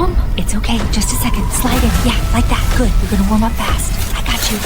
Mom? It's okay. Just a second. Slide in. Yeah, like that. Good. You're gonna warm up fast. I got you.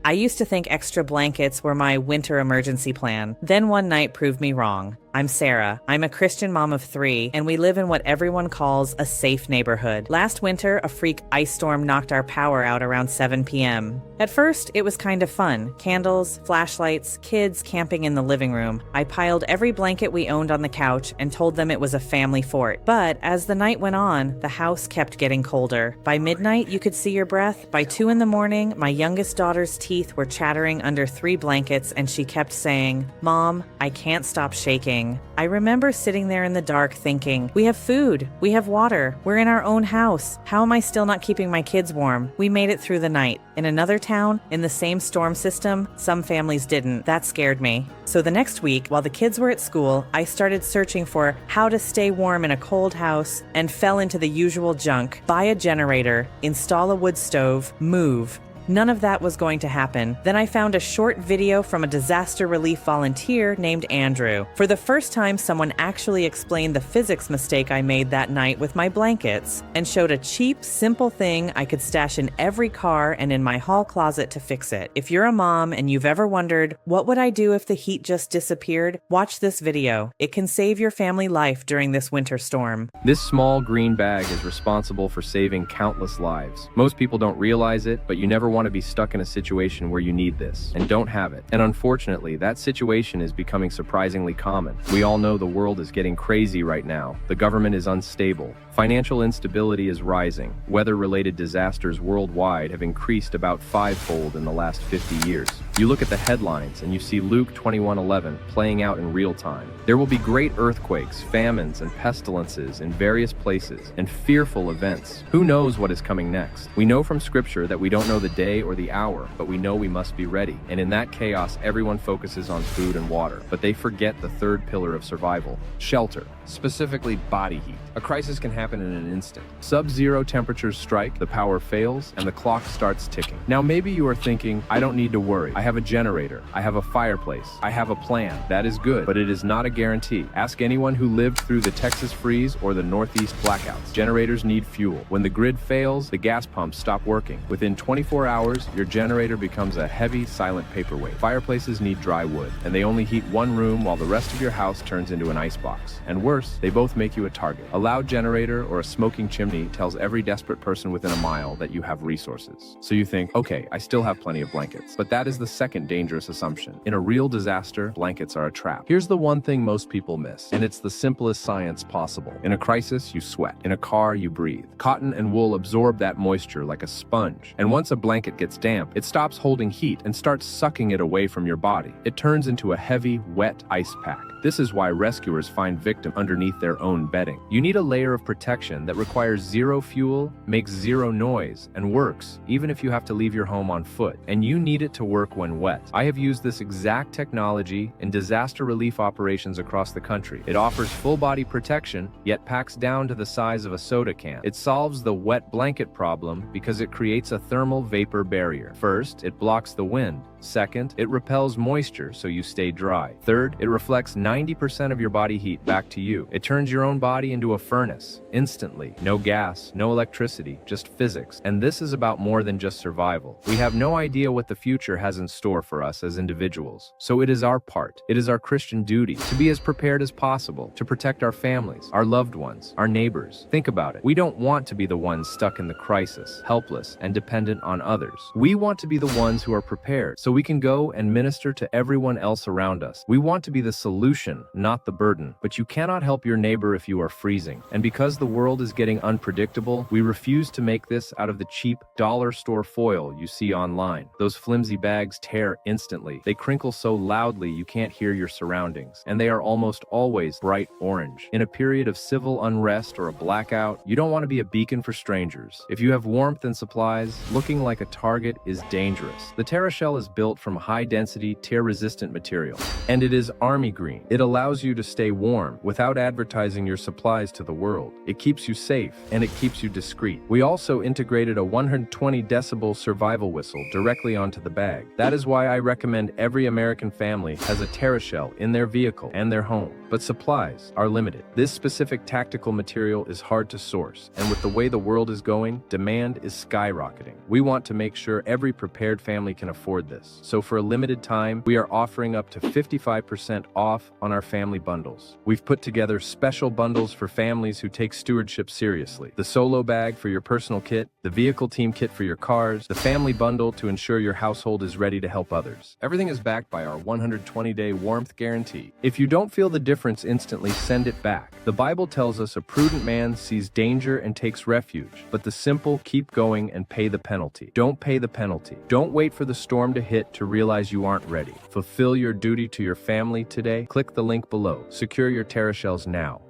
I used to think extra blankets were my winter emergency plan. Then one night proved me wrong. I'm Sarah. I'm a Christian mom of 3, and we live in what everyone calls a safe neighborhood. Last winter, a freak ice storm knocked our power out around 7 p.m. At first, it was kind of fun. Candles, flashlights, kids camping in the living room. I piled every blanket we owned on the couch and told them it was a family fort. But as the night went on, the house kept getting colder. By midnight, you could see your breath. By 2 in the morning, my youngest daughter's teeth were chattering under 3 blankets, and she kept saying, "Mom, I can't stop shaking." I remember sitting there in the dark thinking, we have food, we have water, we're in our own house. How am I still not keeping my kids warm? We made it through the night. In another town, in the same storm system, some families didn't. That scared me. So the next week, while the kids were at school, I started searching for how to stay warm in a cold house and fell into the usual junk. Buy a generator, install a wood stove, move. None of that was going to happen. Then I found a short video from a disaster relief volunteer named Andrew. For the first time, someone actually explained the physics mistake I made that night with my blankets and showed a cheap, simple thing I could stash in every car and in my hall closet to fix it. If you're a mom and you've ever wondered, what would I do if the heat just disappeared? Watch this video. It can save your family life during this winter storm. This small green bag is responsible for saving countless lives. Most people don't realize it, but you never want to be stuck in a situation where you need this and don't have it. And unfortunately, that situation is becoming surprisingly common. We all know the world is getting crazy right now. The government is unstable. Financial instability is rising. Weather-related disasters worldwide have increased about 5-fold in the last 50 years. You look at the headlines and you see Luke 21:11 playing out in real time. There will be great earthquakes, famines, and pestilences in various places, and fearful events. Who knows what is coming next? We know from Scripture that we don't know the day or the hour, but we know we must be ready. And in that chaos, everyone focuses on food and water, but they forget the third pillar of survival: shelter, specifically body heat. A crisis can happen in an instant. Sub-zero temperatures strike, the power fails, and the clock starts ticking. Now maybe you are thinking, I don't need to worry. I have a generator. I have a fireplace. I have a plan. That is good, but it is not a guarantee. Ask anyone who lived through the Texas freeze or the Northeast blackouts. Generators need fuel. When the grid fails, the gas pumps stop working. Within 24 hours, your generator becomes a heavy, silent paperweight. Fireplaces need dry wood, and they only heat one room while the rest of your house turns into an icebox. And worse, they both make you a target. A loud generator or a smoking chimney tells every desperate person within a mile that you have resources. So you think, okay, I still have plenty of blankets. But that is the second dangerous assumption. In a real disaster, blankets are a trap. Here's the one thing most people miss, and it's the simplest science possible. In a crisis, you sweat. In a car, you breathe. Cotton and wool absorb that moisture like a sponge. And once a blanket gets damp, it stops holding heat and starts sucking it away from your body. It turns into a heavy, wet ice pack. This is why rescuers find victims underneath their own bedding. You need a layer of protection that requires zero fuel, makes zero noise, and works even if you have to leave your home on foot. And you need it to work when wet. I have used this exact technology in disaster relief operations across the country. It offers full-body protection, yet packs down to the size of a soda can. It solves the wet blanket problem because it creates a thermal vapor barrier. First, it blocks the wind. Second, it repels moisture so you stay dry. Third, it reflects 90% of your body heat back to you. It turns your own body into a furnace, instantly. No gas, no electricity, just physics. And this is about more than just survival. We have no idea what the future has in store for us as individuals. So it is our part, it is our Christian duty to be as prepared as possible, to protect our families, our loved ones, our neighbors. Think about it. We don't want to be the ones stuck in the crisis, helpless and dependent on others. We want to be the ones who are prepared, so we can go and minister to everyone else around us. We want to be the solution, not the burden. But you cannot help your neighbor if you are freezing. And because the world is getting unpredictable, we refuse to make this out of the cheap dollar store foil you see online. Those flimsy bags tear instantly. They crinkle so loudly you can't hear your surroundings. And they are almost always bright orange. In a period of civil unrest or a blackout, you don't want to be a beacon for strangers. If you have warmth and supplies, looking like a target is dangerous. The TerraShell is built built from high-density, tear-resistant material. And it is Army Green. It allows you to stay warm without advertising your supplies to the world. It keeps you safe, and it keeps you discreet. We also integrated a 120 decibel survival whistle directly onto the bag. That is why I recommend every American family has a TerraShell in their vehicle and their home. But supplies are limited. This specific tactical material is hard to source, and with the way the world is going, demand is skyrocketing. We want to make sure every prepared family can afford this. So for a limited time, we are offering up to 55% off on our family bundles. We've put together special bundles for families who take stewardship seriously. The solo bag for your personal kit, the vehicle team kit for your cars, the family bundle to ensure your household is ready to help others. Everything is backed by our 120-day warmth guarantee. If you don't feel the difference instantly, send it back. The Bible tells us a prudent man sees danger and takes refuge, but the simple keep going and pay the penalty. Don't pay the penalty. Don't wait for the storm to hit to realize you aren't ready. Fulfill your duty to your family today. Click the link below. Secure your TerraShells now.